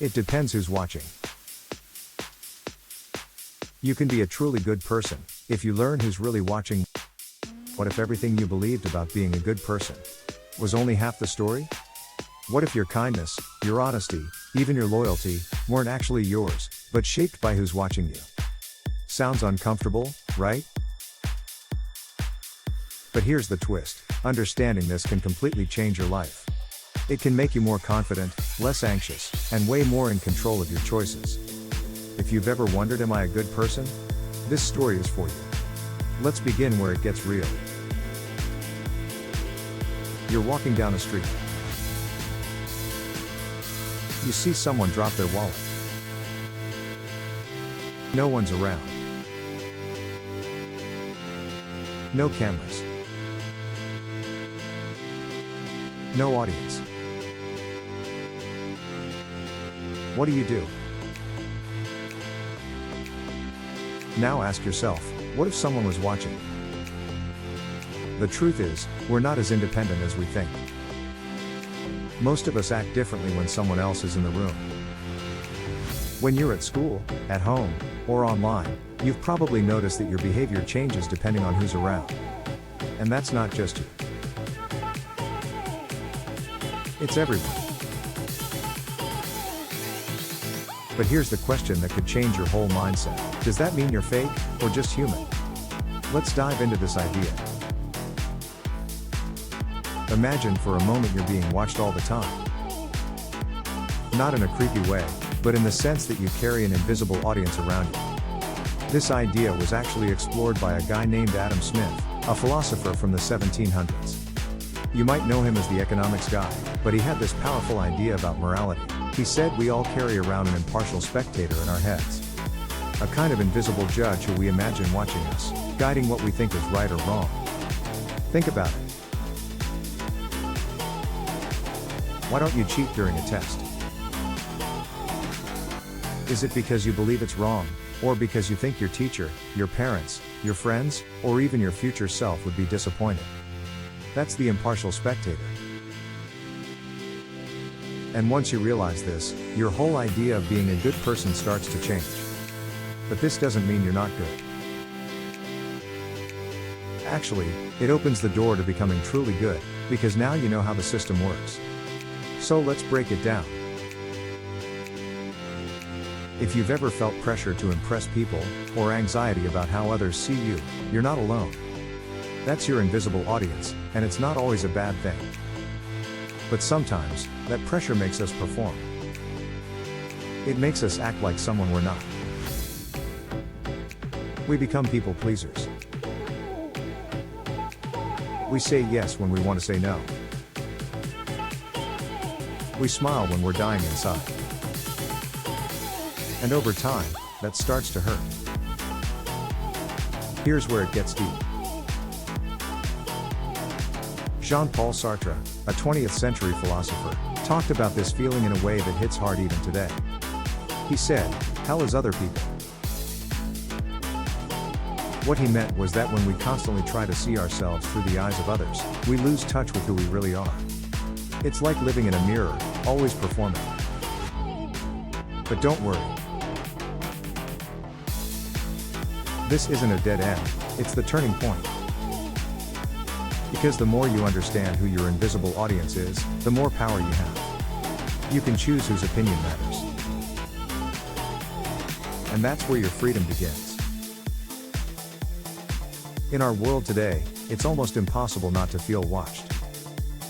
It depends who's watching. You can be a truly good person if you learn who's really watching. What if everything you believed about being a good person was only half the story? What if your kindness, your honesty, even your loyalty, weren't actually yours, but shaped by who's watching you? Sounds uncomfortable, right? But here's the twist: understanding this can completely change your life. It can make you more confident, less anxious, and way more in control of your choices. If you've ever wondered, am I a good person? This story is for you. Let's begin where it gets real. You're walking down a street. You see someone drop their wallet. No one's around. No cameras. No audience. What do? Now ask yourself, what if someone was watching? The truth is, we're not as independent as we think. Most of us act differently when someone else is in the room. When you're at school, at home, or online, you've probably noticed that your behavior changes depending on who's around. And that's not just you. It's everyone. But here's the question that could change your whole mindset: does that mean you're fake, or just human? Let's dive into this idea. Imagine for a moment you're being watched all the time. Not in a creepy way, but in the sense that you carry an invisible audience around you. This idea was actually explored by a guy named Adam Smith, a philosopher from the 1700s. You might know him as the economics guy, but he had this powerful idea about morality. He said we all carry around an impartial spectator in our heads. A kind of invisible judge who we imagine watching us, guiding what we think is right or wrong. Think about it. Why don't you cheat during a test? Is it because you believe it's wrong, or because you think your teacher, your parents, your friends, or even your future self would be disappointed? That's the impartial spectator. And once you realize this, your whole idea of being a good person starts to change. But this doesn't mean you're not good. Actually, it opens the door to becoming truly good, because now you know how the system works. So let's break it down. If you've ever felt pressure to impress people, or anxiety about how others see you, you're not alone. That's your invisible audience, and it's not always a bad thing. But sometimes, that pressure makes us perform. It makes us act like someone we're not. We become people pleasers. We say yes when we want to say no. We smile when we're dying inside. And over time, that starts to hurt. Here's where it gets deep. Jean-Paul Sartre, a 20th century philosopher, talked about this feeling in a way that hits hard even today. He said, "Hell is other people." What he meant was that when we constantly try to see ourselves through the eyes of others, we lose touch with who we really are. It's like living in a mirror, always performing. But don't worry. This isn't a dead end, it's the turning point. Because the more you understand who your invisible audience is, the more power you have. You can choose whose opinion matters. And that's where your freedom begins. In our world today, it's almost impossible not to feel watched.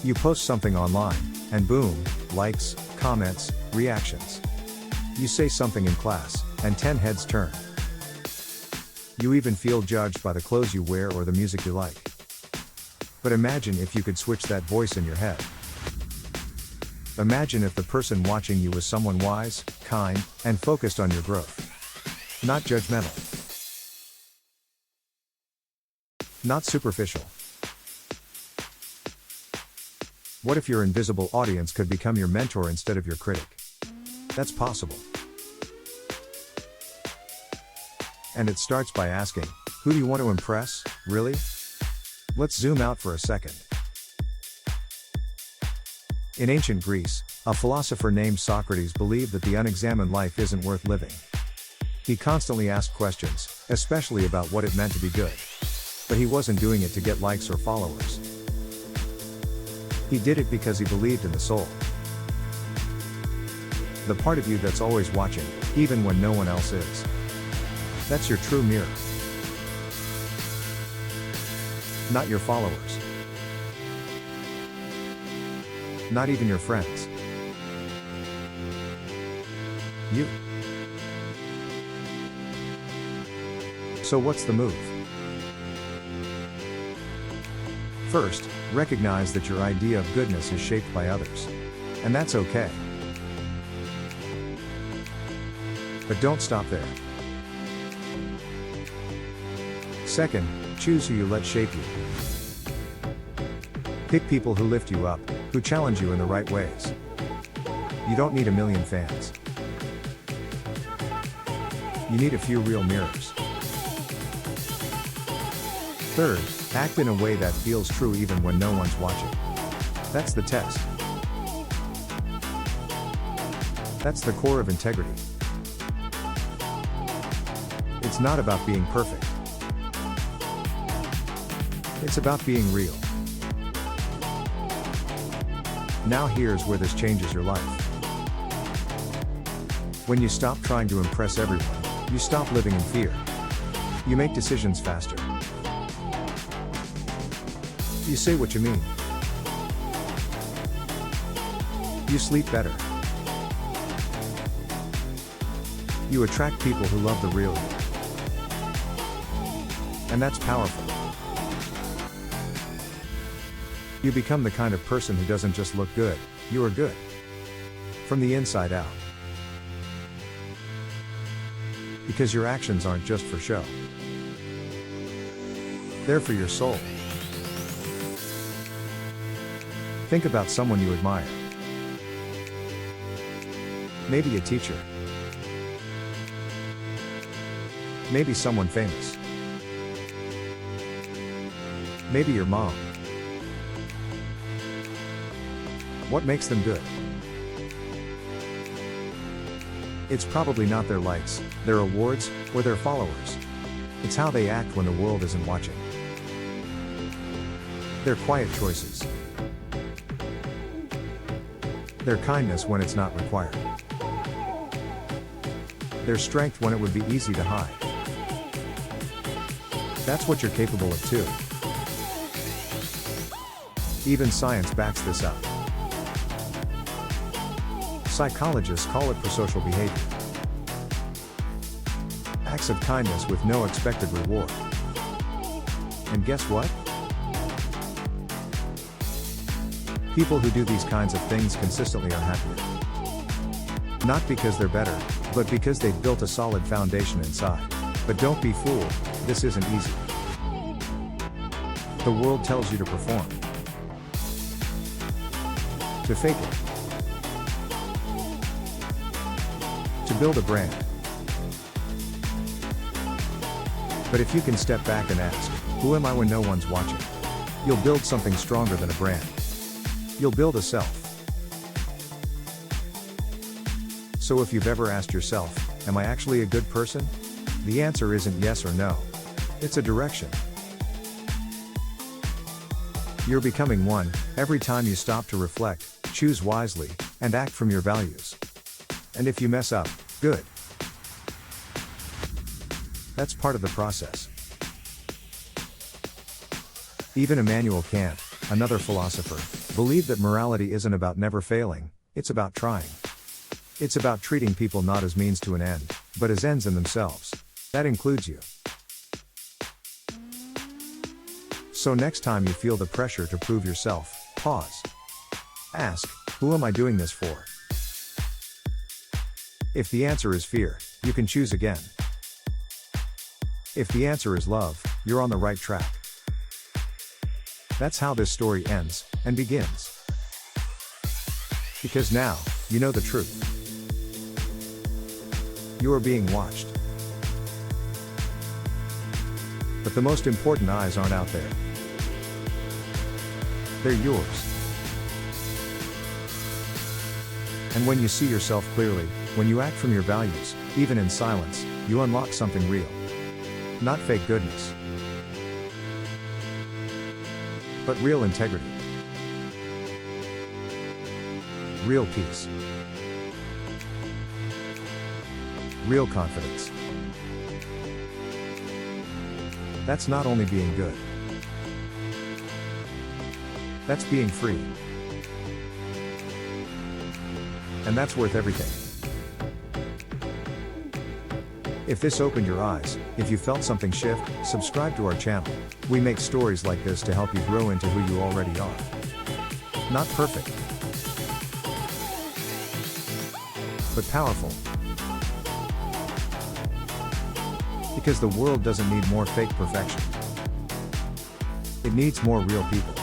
You post something online, and boom, likes, comments, reactions. You say something in class, and 10 heads turn. You even feel judged by the clothes you wear or the music you like. But imagine if you could switch that voice in your head. Imagine if the person watching you was someone wise, kind, and focused on your growth. Not judgmental. Not superficial. What if your invisible audience could become your mentor instead of your critic? That's possible. And it starts by asking, who do you want to impress, really? Let's zoom out for a second. In ancient Greece, A philosopher named Socrates believed that the unexamined life isn't worth living. He constantly asked questions, especially about what it meant to be good. But he wasn't doing it to get likes or followers. He did it because he believed in the soul. The part of you that's always watching, even when no one else is. That's your true mirror. Not your followers. Not even your friends. You. So what's the move? First, recognize that your idea of goodness is shaped by others. And that's okay. But don't stop there. Second, choose who you let shape you. Pick people who lift you up, who challenge you in the right ways. You don't need a million fans. You need a few real mirrors. Third, act in a way that feels true even when no one's watching. That's the test. That's the core of integrity. It's not about being perfect. It's about being real. Now here's where this changes your life. When you stop trying to impress everyone, you stop living in fear. You make decisions faster. You say what you mean. You sleep better. You attract people who love the real you. And that's powerful. You become the kind of person who doesn't just look good, you are good. From the inside out. Because your actions aren't just for show. They're for your soul. Think about someone you admire. Maybe a teacher. Maybe someone famous. Maybe your mom. What makes them good? It's probably not their likes, their awards, or their followers. It's how they act when the world isn't watching. Their quiet choices. Their kindness when it's not required. Their strength when it would be easy to hide. That's what you're capable of too. Even science backs this up. Psychologists call it prosocial behavior. Acts of kindness with no expected reward. And guess what? People who do these kinds of things consistently are happier. Not because they're better, but because they've built a solid foundation inside. But don't be fooled, this isn't easy. The world tells you to perform. To fake it. To build a brand. But if you can step back and ask, who am I when no one's watching? You'll build something stronger than a brand. You'll build a self. So if you've ever asked yourself, am I actually a good person? The answer isn't yes or no. It's a direction. You're becoming one, every time you stop to reflect, choose wisely, and act from your values. And if you mess up, good. That's part of the process. Even Immanuel Kant, another philosopher, believed that morality isn't about never failing, it's about trying. It's about treating people not as means to an end, but as ends in themselves. That includes you. So next time you feel the pressure to prove yourself, pause. Ask, who am I doing this for? If the answer is fear, you can choose again. If the answer is love, you're on the right track. That's how this story ends, and begins. Because now, you know the truth. You are being watched. But the most important eyes aren't out there. They're yours. And when you see yourself clearly, when you act from your values, even in silence, you unlock something real. Not fake goodness, but real integrity. Real peace. Real confidence. That's not only being good. That's being free. And that's worth everything. If this opened your eyes, if you felt something shift, subscribe to our channel. We make stories like this to help you grow into who you already are. Not perfect, but powerful. Because the world doesn't need more fake perfection. It needs more real people.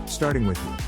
Starting with you.